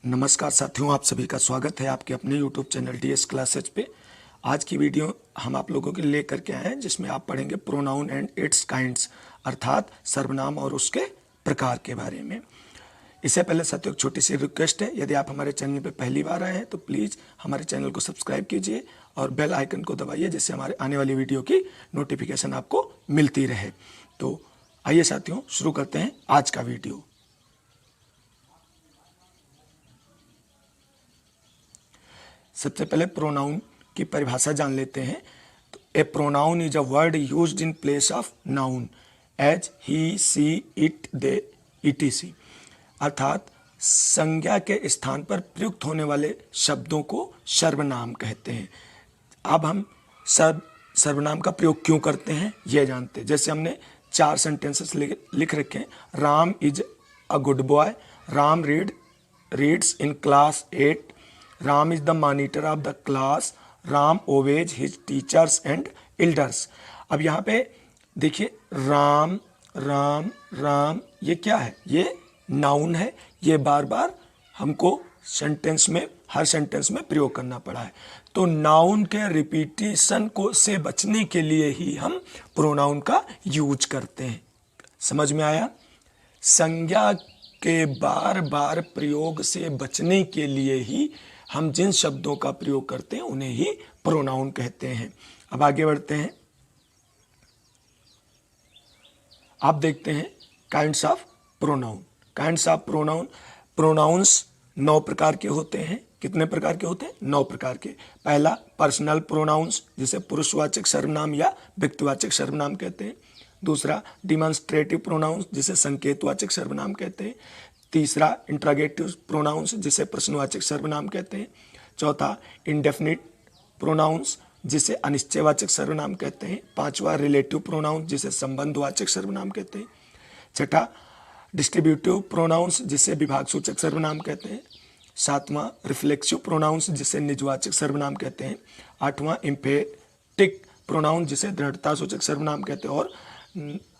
नमस्कार साथियों, आप सभी का स्वागत है आपके अपने YouTube चैनल DS क्लासेज पे। आज की वीडियो हम आप लोगों के लिए लेकर के आए हैं जिसमें आप पढ़ेंगे प्रोनाउन एंड इट्स काइंड्स, अर्थात सर्वनाम और उसके प्रकार के बारे में। इससे पहले साथियों एक छोटी सी रिक्वेस्ट है, यदि आप हमारे चैनल पे पहली बार आए हैं तो प्लीज़ हमारे चैनल को सब्सक्राइब कीजिए और बेल आइकन को दबाइए जिससे हमारे आने वाली वीडियो की नोटिफिकेशन आपको मिलती रहे। तो आइए साथियों शुरू करते हैं आज का वीडियो। सबसे पहले प्रोनाउन की परिभाषा जान लेते हैं। तो a pronoun is a word used in place of noun as he she it they etc, अर्थात संज्ञा के स्थान पर प्रयुक्त होने वाले शब्दों को सर्वनाम कहते हैं। अब हम सर्वनाम का प्रयोग क्यों करते हैं ये जानते हैं। जैसे हमने 4 सेंटेंसेस लिख रखे हैं। Ram is a good boy, Ram reads in class 8, Ram is the monitor of the class, Ram obeys his teachers and elders। अब यहाँ पे देखिए राम राम राम ये क्या है? ये नाउन है। ये बार बार हमको सेंटेंस में हर सेंटेंस में प्रयोग करना पड़ा है। तो नाउन के रिपीटिशन को से बचने के लिए ही हम प्रोनाउन का यूज करते हैं। समझ में आया? संज्ञा के बार बार प्रयोग से बचने के लिए ही हम जिन शब्दों का प्रयोग करते हैं उन्हें ही प्रोनाउन कहते हैं। अब आगे बढ़ते हैं। आप देखते हैं kinds of pronoun. Kinds of pronoun, pronouns 9 प्रकार के होते हैं। कितने प्रकार के होते हैं? 9 प्रकार के। पहला पर्सनल प्रोनाउंस जिसे पुरुषवाचक सर्वनाम या व्यक्तिवाचक सर्वनाम कहते हैं। दूसरा डिमॉन्स्ट्रेटिव प्रोनाउंस जिसे संकेतवाचक सर्वनाम कहते हैं। तीसरा इंट्रोगेटिव प्रोनाउंस जिसे प्रश्नवाचक सर्वनाम कहते हैं। चौथा इंडेफिनिट प्रोनाउंस जिसे अनिश्चयवाचक सर्वनाम कहते हैं। पांचवा रिलेटिव प्रोनाउंस जिसे संबंधवाचक सर्वनाम कहते हैं। छठा डिस्ट्रीब्यूटिव प्रोनाउंस जिसे विभागसूचक सर्वनाम कहते हैं। सातवां रिफ्लेक्सिव प्रोनाउंस जिसे निजवाचक सर्वनाम कहते हैं। आठवां एम्फेटिक प्रोनाउंस जिसे दृढ़ता सूचक सर्वनाम कहते हैं। और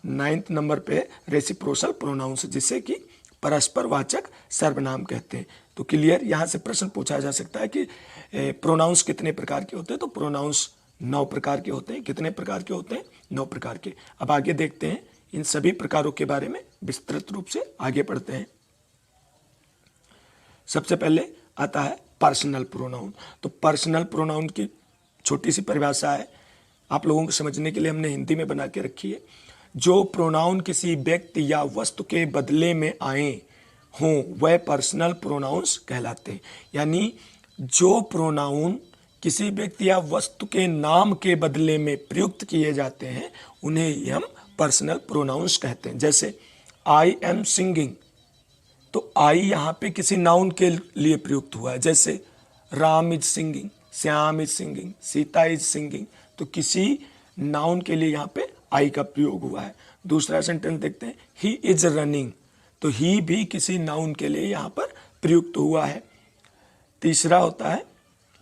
9th नंबर पे रेसिप्रोकल प्रोनाउंस जिसे कि परस्पर वाचक सर्वनाम कहते हैं। तो क्लियर? यहाँ से प्रश्न पूछा जा सकता है कि प्रोनाउंस कितने प्रकार के होते हैं? तो प्रोनाउंस 9 प्रकार के होते हैं। कितने प्रकार के होते हैं? 9 प्रकार के। अब आगे देखते हैं इन सभी प्रकारों के बारे में विस्तृत रूप से आगे पढ़ते हैं। सबसे पहले आता है पर्सनल प्रोनाउन। तो पर्सनल प्रोनाउन की छोटी सी परिभाषा है, आप लोगों को समझने के लिए हमने हिंदी में बना के रखी है। जो प्रोनाउन किसी व्यक्ति या वस्तु के बदले में आए हों वह पर्सनल प्रोनाउंस कहलाते हैं। यानी जो प्रोनाउन किसी व्यक्ति या वस्तु के नाम के बदले में प्रयुक्त किए जाते हैं उन्हें ही हम पर्सनल प्रोनाउंस कहते हैं। जैसे आई एम सिंगिंग, तो आई यहाँ पे किसी नाउन के लिए प्रयुक्त हुआ है। जैसे Ram is singing, Shyam is singing, Sita is singing, तो किसी नाउन के लिए यहाँ पे आई का प्रयोग हुआ है। दूसरा सेंटेंस देखते हैं, ही इज रनिंग, तो ही भी किसी नाउन के लिए यहाँ पर प्रयुक्त हुआ है। तीसरा होता है,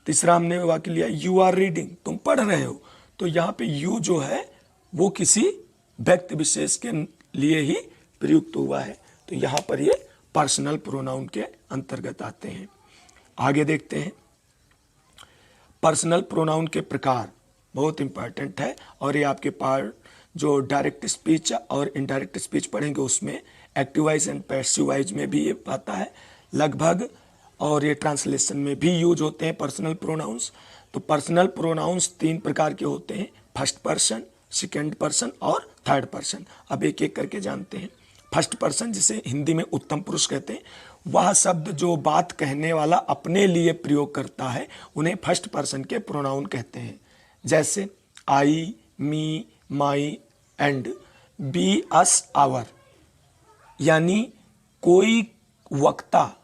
तीसरा हमने वाक्य लिया यू आर रीडिंग, तुम पढ़ रहे हो, तो यहाँ पे यू जो है वो किसी व्यक्ति विशेष के लिए ही प्रयुक्त हुआ है। तो यहाँ पर ये पर्सनल प्रोनाउन के अंतर्गत आते हैं। आगे देखते हैं पर्सनल प्रोनाउन के प्रकार, बहुत इंपॉर्टेंट है। और ये आपके पार्ट जो डायरेक्ट स्पीच और इनडायरेक्ट स्पीच पढ़ेंगे उसमें active voice and passive voice में भी ये आता है लगभग, और ये ट्रांसलेशन में भी यूज होते हैं पर्सनल प्रोनाउंस। तो पर्सनल प्रोनाउंस 3 प्रकार के होते हैं, फर्स्ट पर्सन, सेकंड पर्सन और थर्ड पर्सन। अब एक एक करके जानते हैं। फर्स्ट पर्सन जिसे हिंदी में उत्तम पुरुष कहते हैं, वह शब्द जो बात कहने वाला अपने लिए प्रयोग करता है उन्हें फर्स्ट पर्सन के प्रोनाउन कहते हैं। जैसे आई, मी, माई एंड बी, अस, आवर। यानी कोई वक्ता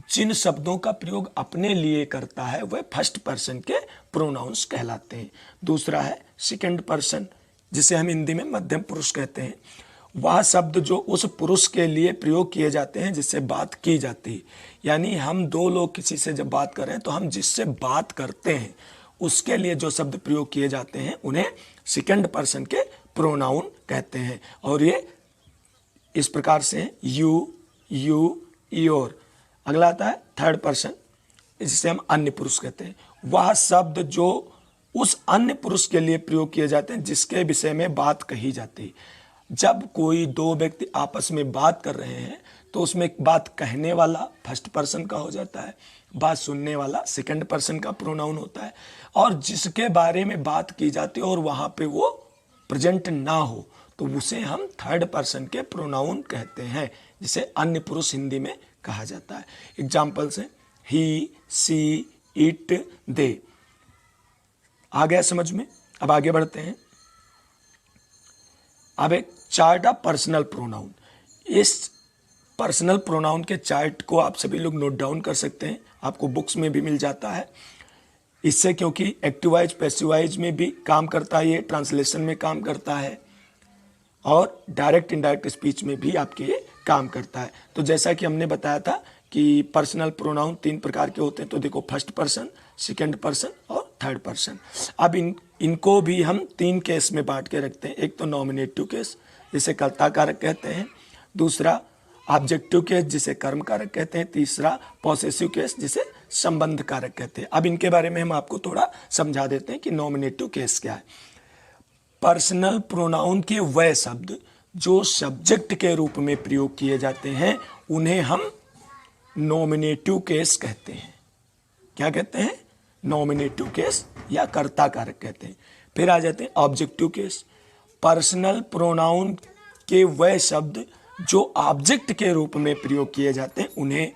जिन शब्दों का प्रयोग अपने लिए करता है वह फर्स्ट पर्सन के प्रोनाउंस कहलाते हैं। दूसरा है सेकंड पर्सन जिसे हम हिंदी में मध्यम पुरुष कहते हैं। वह शब्द जो उस पुरुष के लिए प्रयोग किए जाते हैं जिससे बात की जाती है। यानी हम 2 लोग किसी से जब बात कर रहे हैं तो हम जिससे बात करते हैं उसके लिए जो शब्द प्रयोग किए जाते हैं उन्हें सेकंड पर्सन के प्रोनाउन कहते हैं। और ये इस प्रकार से यू, योर, अगला आता है थर्ड पर्सन, जिसे हम अन्य पुरुष कहते हैं। वह शब्द जो उस अन्य पुरुष के लिए प्रयोग किए जाते हैं जिसके विषय में बात कही जाती है। जब कोई दो व्यक्ति आपस में बात कर रहे हैं तो उसमें बात कहने वाला फर्स्ट पर्सन का हो जाता है, बात सुनने वाला सेकंड पर्सन का प्रोनाउन होता है, और जिसके बारे में बात की जाती है और वहां पे वो प्रेजेंट ना हो तो उसे हम थर्ड पर्सन के प्रोनाउन कहते हैं, जिसे अन्य पुरुष हिंदी में कहा जाता है। एग्जाम्पल्स हैं ही, सी, इट, दे। आ गया समझ में? अब आगे बढ़ते हैं। अब एक चार्ट ऑफ पर्सनल प्रोनाउन। इस पर्सनल प्रोनाउन के चार्ट को आप सभी लोग नोट डाउन कर सकते हैं, आपको बुक्स में भी मिल जाता है। इससे क्योंकि एक्टिवाइज पैसिवाइज में भी काम करता है, ये ट्रांसलेशन में काम करता है और डायरेक्ट इनडायरेक्ट स्पीच में भी आपके ये काम करता है। तो जैसा कि हमने बताया था कि पर्सनल प्रोनाउन 3 प्रकार के होते हैं, तो देखो फर्स्ट पर्सन, सेकंड पर्सन और थर्ड पर्सन। अब इनको भी हम 3 केस में बांट के रखते हैं। एक तो नॉमिनेटिव केस जिसे कर्ता कारक कहते हैं, दूसरा ऑब्जेक्टिव केस जिसे कर्म कारक कहते हैं, तीसरा पॉसेसिव केस जिसे संबंध कारक कहते हैं। अब इनके बारे में हम आपको थोड़ा समझा देते हैं कि नॉमिनेटिव केस क्या है। पर्सनल प्रोनाउन के वह शब्द जो सब्जेक्ट के रूप में प्रयोग किए जाते हैं उन्हें हम नॉमिनेटिव केस कहते हैं। क्या कहते हैं? नॉमिनेटिव केस या कर्ता कारक कहते हैं। फिर आ जाते हैं ऑब्जेक्टिव केस। पर्सनल प्रोनाउन के वह शब्द जो ऑब्जेक्ट के रूप में प्रयोग किए जाते हैं उन्हें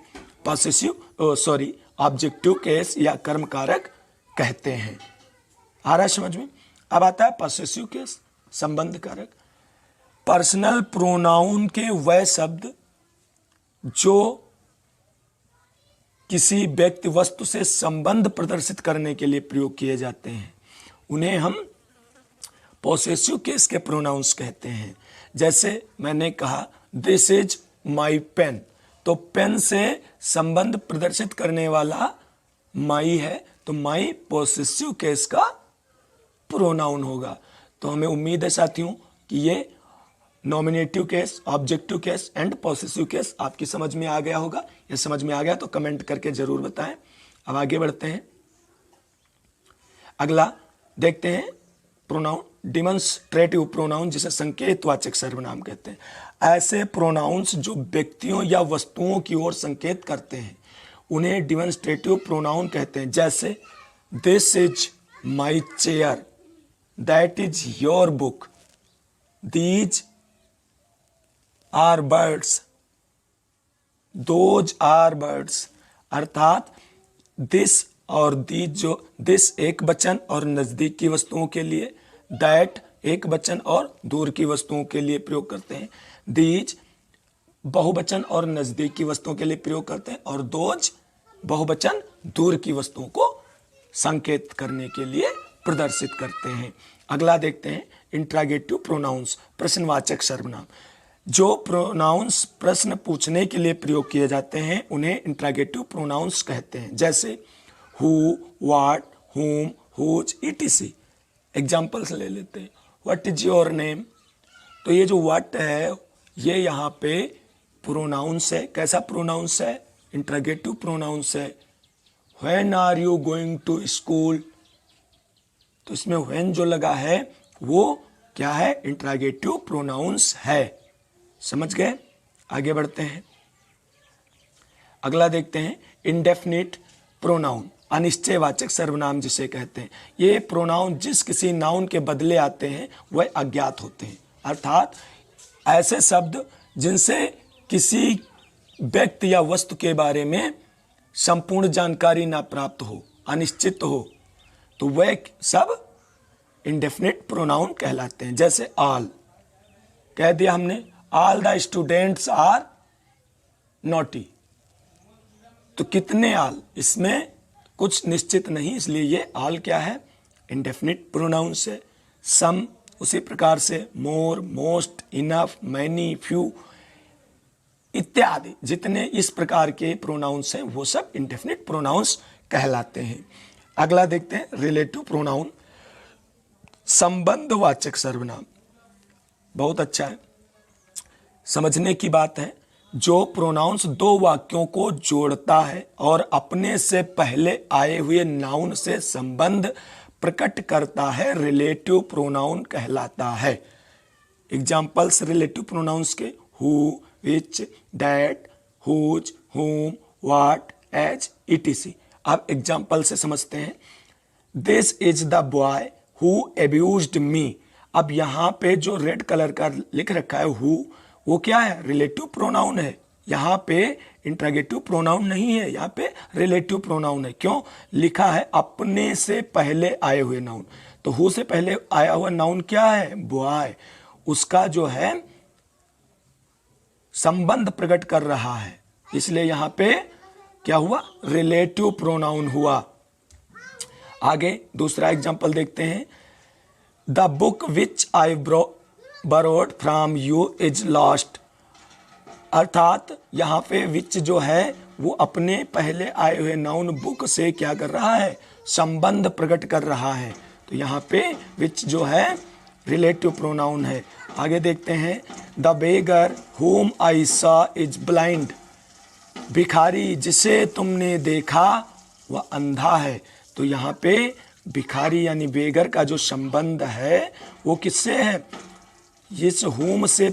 ऑब्जेक्टिव केस या कर्म कारक कहते हैं। आ रहा है समझ में? अब आता है पॉसेसिव केस, संबंध कारक। पर्सनल प्रोनाउन के वह शब्द जो किसी व्यक्ति वस्तु से संबंध प्रदर्शित करने के लिए प्रयोग किए जाते हैं उन्हें हम पॉसेसिव केस के प्रोनाउंस कहते हैं। जैसे मैंने कहा दिस इज माई पेन, तो पेन से संबंध प्रदर्शित करने वाला माई है, तो माई पॉसेसिव केस का प्रोनाउन होगा। तो हमें उम्मीद है साथियों कि ये nominative case, objective case and possessive case आपकी समझ में आ गया होगा। ये समझ में आ गया तो कमेंट करके जरूर बताएं। अब आगे बढ़ते हैं। अगला देखते हैं प्रोनाउन डिमॉन्स्ट्रेटिव प्रोनाउन, जिसे संकेतवाचक सर्वनाम कहते हैं। ऐसे प्रोनाउंस जो व्यक्तियों या वस्तुओं की ओर संकेत करते हैं उन्हें डिमॉन्स्ट्रेटिव प्रोनाउन कहते हैं। जैसे this is my chair, that is your book, these are birds, those are birds. अर्थात दिस और दीज, जो दिस एक वचन और नजदीक की वस्तुओं के लिए, दैट एक वचन और दूर की वस्तुओं के लिए प्रयोग करते हैं, दीज बहुवचन और नजदीक की वस्तुओं के लिए प्रयोग करते हैं, और दोज बहुवचन दूर की वस्तुओं को संकेत करने के लिए प्रदर्शित करते हैं। अगला देखते हैं इंट्रागेटिव प्रोनाउंस, प्रश्नवाचक सर्वनाम। जो प्रोनाउंस प्रश्न पूछने के लिए प्रयोग किए जाते हैं उन्हें इंट्रागेटिव प्रोनाउंस कहते हैं। जैसे हु, व्हाट, हुम, हुज, etc। एग्जाम्पल्स ले लेते हैं। व्हाट इज योर नेम, तो ये जो व्हाट है ये यहाँ पे प्रोनाउंस है। कैसा प्रोनाउंस है? इंट्रागेटिव प्रोनाउंस है। When are you going to school, तो इसमें व्हेन जो लगा है वो क्या है? इंट्रागेटिव प्रोनाउंस है। समझ गए? आगे बढ़ते हैं। अगला देखते हैं इंडेफिनिट प्रोनाउन, अनिश्चयवाचक सर्वनाम जिसे कहते हैं। ये प्रोनाउन जिस किसी नाउन के बदले आते हैं वह अज्ञात होते हैं। अर्थात ऐसे शब्द जिनसे किसी व्यक्ति या वस्तु के बारे में संपूर्ण जानकारी ना प्राप्त हो, अनिश्चित हो, तो वह सब इंडेफिनिट प्रोनाउन कहलाते हैं। जैसे ऑल कह दिया हमने, all the students are naughty, तो कितने ऑल, इसमें कुछ निश्चित नहीं, इसलिए ये ऑल क्या है? इंडेफिनिट प्रोनाउंस है। सम उसी प्रकार से, मोर, मोस्ट, इनफ, मैनी, फ्यू इत्यादि जितने इस प्रकार के प्रोनाउंस हैं वो सब इंडेफिनिट प्रोनाउंस कहलाते हैं। अगला देखते हैं रिलेटिव प्रोनाउन, संबंधवाचक सर्वनाम। बहुत अच्छा है, समझने की बात है। जो प्रोनाउंस दो वाक्यों को जोड़ता है और अपने से पहले आए हुए नाउन से संबंध प्रकट करता है, रिलेटिव प्रोनाउन कहलाता है। एग्जाम्पल्स रिलेटिव प्रोनाउंस के who, which, that, whose, whom, what, as, etc। आप एग्जाम्पल से समझते हैं। This is the boy who abused me. अब यहां पे जो रेड कलर का लिख रखा है हु, वो क्या है? रिलेटिव प्रोनाउन है। यहां पे इंट्रोगेटिव प्रोनाउन नहीं है, यहां पे रिलेटिव प्रोनाउन है। क्यों लिखा है? अपने से पहले आए हुए नाउन। तो हु से पहले आया हुआ नाउन क्या है? बॉय। उसका जो है संबंध प्रकट कर रहा है, इसलिए यहां पे क्या हुआ? रिलेटिव प्रोनाउन हुआ। आगे दूसरा एग्जांपल देखते हैं। The book which I borrowed from you is lost. अर्थात यहां पे विच जो है वो अपने पहले आए हुए नाउन बुक से क्या कर रहा है? संबंध प्रकट कर रहा है। तो यहां पे विच जो है रिलेटिव प्रोनाउन है। आगे देखते हैं। The beggar whom I saw is blind। भिखारी जिसे तुमने देखा वह अंधा है। तो यहाँ पे भिखारी यानी बेगर का जो संबंध है वो किससे है? इस whom से,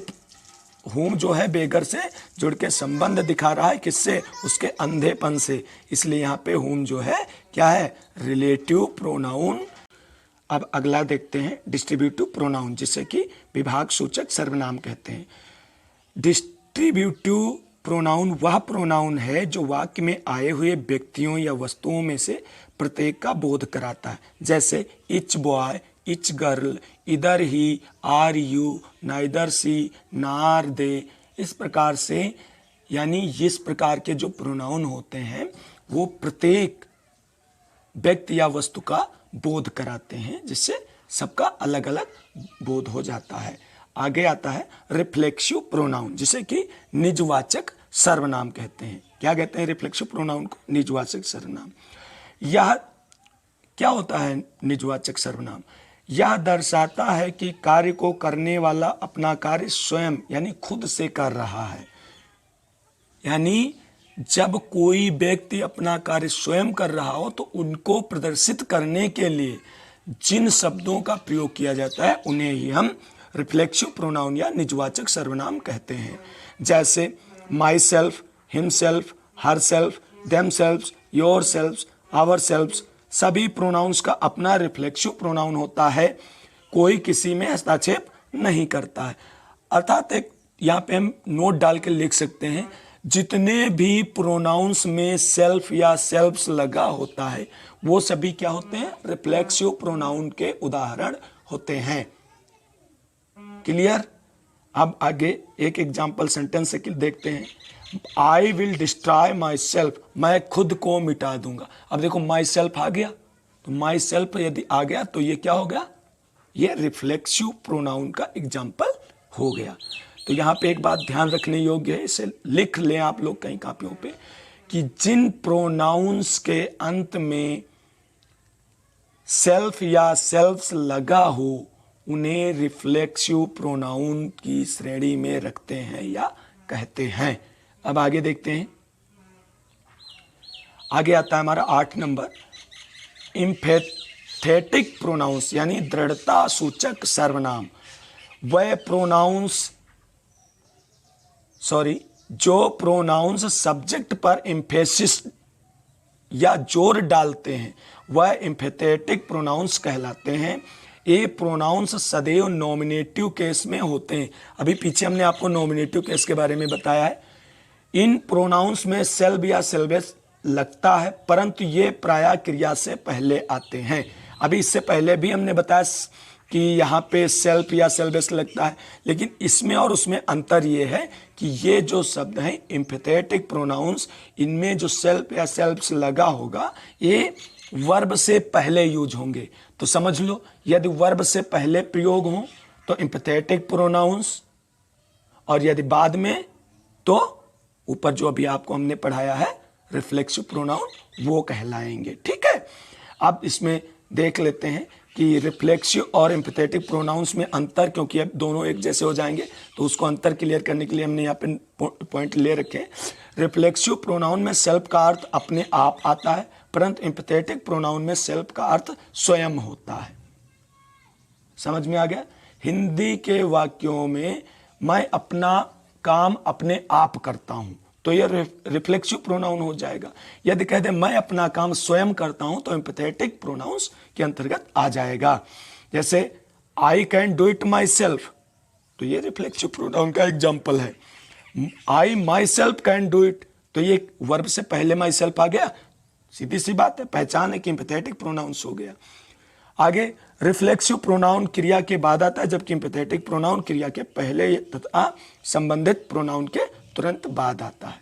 whom जो है बेगर से जुड़ के संबंध दिखा रहा है। किससे? उसके अंधेपन से। इसलिए यहाँ पे whom जो है क्या है? Relative pronoun. अब अगला देखते हैं डिस्ट्रीब्यूटिव प्रोनाउन, जिसे कि विभाग सूचक सर्वनाम कहते हैं। डिस्ट्रीब्यूटिव प्रोनाउन वह प्रोनाउन है जो वाक्य में आए हुए व्यक्तियों या वस्तुओं में से प्रत्येक का बोध कराता है। जैसे इच बॉय, इच गर्ल, इधर ही, आर यू, नाइदर सी, नार दे। इस प्रकार से यानी इस प्रकार के जो प्रोनाउन होते हैं वो प्रत्येक व्यक्ति या वस्तु का बोध कराते हैं, जिससे सबका अलग अलग बोध हो जाता है। आगे आता है रिफ्लेक्सिव प्रोनाउन, जिसे कि निजवाचक सर्वनाम कहते हैं। क्या कहते हैं रिफ्लेक्सिव प्रोनाउन को? निजवाचक सर्वनाम। यह क्या होता है निजवाचक सर्वनाम? यह दर्शाता है कि कार्य को करने वाला अपना कार्य स्वयं यानी खुद से कर रहा है। यानी जब कोई व्यक्ति अपना कार्य स्वयं कर रहा हो तो उनको प्रदर्शित करने के लिए जिन शब्दों का प्रयोग किया जाता है उन्हें ही हम रिफ्लेक्सिव प्रोनाउन या निजवाचक सर्वनाम कहते हैं। जैसे myself, himself, herself, themself, yourself, ourself. सभी प्रोनाउंस का अपना रिफ्लेक्सिव प्रोनाउन होता है, कोई किसी में हस्तक्षेप नहीं करता है। अर्थात एक यहाँ पे हम नोट डाल के लिख सकते हैं, जितने भी प्रोनाउंस में सेल्फ या सेल्फ्स लगा होता है वो सभी क्या होते हैं? रिफ्लेक्सिव प्रोनाउन के उदाहरण होते हैं। क्लियर? अब आगे एक एग्जाम्पल सेंटेंस से देखते हैं। I will destroy my self. मैं खुद को मिटा दूंगा। अब देखो माई सेल्फ आ गया, तो माई सेल्फ यदि आ गया तो ये क्या हो गया? ये रिफ्लेक्सिव प्रोनाउन का एग्जाम्पल हो गया। तो यहाँ पे एक बात ध्यान रखने योग्य है, इसे लिख लें आप लोग कहीं कॉपियों पे, कि जिन प्रोनाउंस के अंत में सेल्फ या सेल्फ्स लगा हो उन्हें रिफ्लेक्सिव प्रोनाउन की श्रेणी में रखते हैं या कहते हैं। अब आगे देखते हैं। आगे आता है हमारा 8 नंबर, एम्फेथेटिक प्रोनाउंस यानी दृढ़ता सूचक सर्वनाम। वह प्रोनाउंस जो प्रोनाउंस सब्जेक्ट पर एम्फेसिस या जोर डालते हैं वह एम्फेथेटिक प्रोनाउंस कहलाते हैं। ये प्रोनाउंस सदैव नॉमिनेटिव केस में होते हैं। अभी पीछे हमने आपको नॉमिनेटिव केस के बारे में बताया है। इन प्रोनाउंस में सेल्फ या सेल्वेस लगता है, परंतु ये प्राय क्रिया से पहले आते हैं। अभी इससे पहले भी हमने बताया कि यहाँ पे सेल्फ या सेल्वेस लगता है, लेकिन इसमें और उसमें अंतर ये है कि ये जो शब्द हैं एम्फेथेटिक प्रोनाउंस, इनमें जो सेल्फ या सेल्फ्स लगा होगा ये वर्ब से पहले यूज होंगे। तो समझ लो, यदि वर्ब से पहले प्रयोग हो तो एम्फेथेटिक प्रोनाउंस, और यदि बाद में तो ऊपर जो अभी आपको हमने पढ़ाया है रिफ्लेक्सिव प्रोनाउन वो कहलाएंगे। ठीक है, अब इसमें देख लेते हैं कि रिफ्लेक्सिव और एम्पैथेटिक प्रोनाउंस में अंतर, क्योंकि अब दोनों एक जैसे हो जाएंगे तो उसको अंतर क्लियर करने के लिए हमने यहाँ पे पॉइंट ले रखे हैं। रिफ्लेक्सिव प्रोनाउन में सेल्फ का अर्थ अपने आप आता है, परंतु एम्पैथेटिक प्रोनाउन में सेल्फ का अर्थ स्वयं होता है। समझ में आ गया? हिंदी के वाक्यों में मैं अपना काम अपने आप करता हूं तो यह रिफ्लेक्सिव प्रोनाउन हो जाएगा। यदि कह दे मैं अपना काम स्वयं करता हूं तो एम्पैथेटिक प्रोनाउंस के अंतर्गत आ जाएगा। जैसे I can do it myself, तो ये रिफ्लेक्सिव प्रोनाउन का एग्जाम्पल है। I myself can do it, तो ये वर्ब से पहले माई सेल्फ आ गया, सीधी सी बात है, पहचान है कि एम्पैथेटिक प्रोनाउंस हो गया। आगे रिफ्लेक्सिव प्रोनाउन क्रिया के बाद आता है, जबकि एम्पैथेटिक प्रोनाउन क्रिया के पहले तथा संबंधित प्रोनाउन के तुरंत बाद आता है।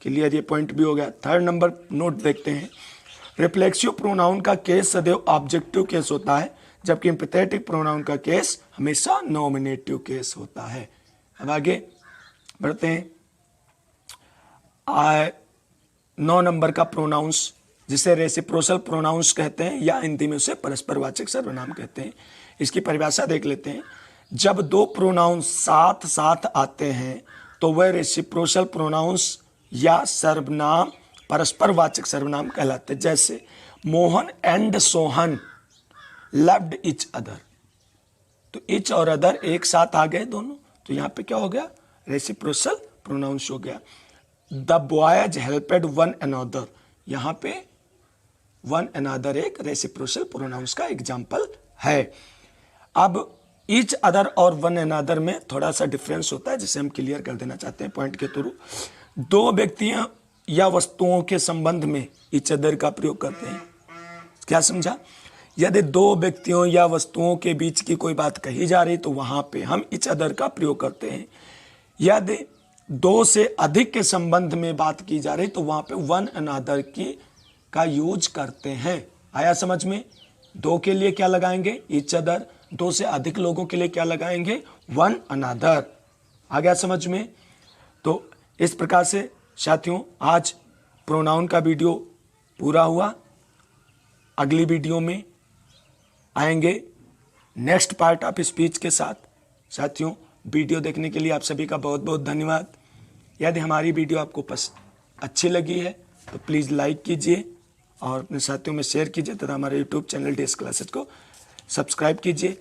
क्लियर? ये पॉइंट भी हो गया। थर्ड नंबर नोट देखते हैं। रिफ्लेक्सिव प्रोनाउन का केस सदैव ऑब्जेक्टिव केस होता है, जबकि एम्पैथेटिक प्रोनाउन का केस हमेशा नॉमिनेटिव केस होता है। अब आगे बढ़ते हैं। 9 नंबर का प्रोनाउंस, जिसे रेसिप्रोकल प्रोनाउंस कहते हैं या हिंदी में उसे परस्परवाचक सर्वनाम कहते हैं। इसकी परिभाषा देख लेते हैं। जब दो प्रोनाउंस साथ साथ आते हैं तो वह रेसिप्रोकल प्रोनाउंस या सर्वनाम परस्परवाचक सर्वनाम कहलाते हैं। जैसे Mohan and Sohan loved each other, तो ईच और अदर एक साथ आ गए दोनों, तो यहाँ पे क्या हो गया? रेसिप्रोकल प्रोनाउंस हो गया। द बॉयज हेल्पेड वन अनदर, यहाँ पे वन अनदर एक रेसिप्रोकल प्रोनाउंस का एग्जाम्पल है। अब ईच अदर और वन अनदर में थोड़ा सा डिफरेंस होता है, जिसे हम क्लियर कर देना चाहते हैं पॉइंट के थ्रू। दो व्यक्तियों या वस्तुओं के संबंध में ईच अदर का प्रयोग करते हैं। क्या समझा? यदि दो व्यक्तियों या वस्तुओं के बीच की कोई बात कही जा रही तो वहां पे हम ईच अदर का प्रयोग करते हैं। यदि दो से अधिक के संबंध में बात की जा रही तो वहां पे वन अनदर की का यूज करते हैं। आया समझ में? दो के लिए क्या लगाएंगे? Each other. दो से अधिक लोगों के लिए क्या लगाएंगे? One another. आ गया समझ में? तो इस प्रकार से साथियों आज प्रोनाउन का वीडियो पूरा हुआ। अगली वीडियो में आएंगे नेक्स्ट पार्ट ऑफ स्पीच के साथ। साथियों वीडियो देखने के लिए आप सभी का बहुत बहुत धन्यवाद। यदि हमारी वीडियो आपको अच्छी लगी है तो प्लीज़ लाइक कीजिए और अपने साथियों में शेयर कीजिए तथा हमारे यूट्यूब चैनल डेस क्लासेस को सब्सक्राइब कीजिए।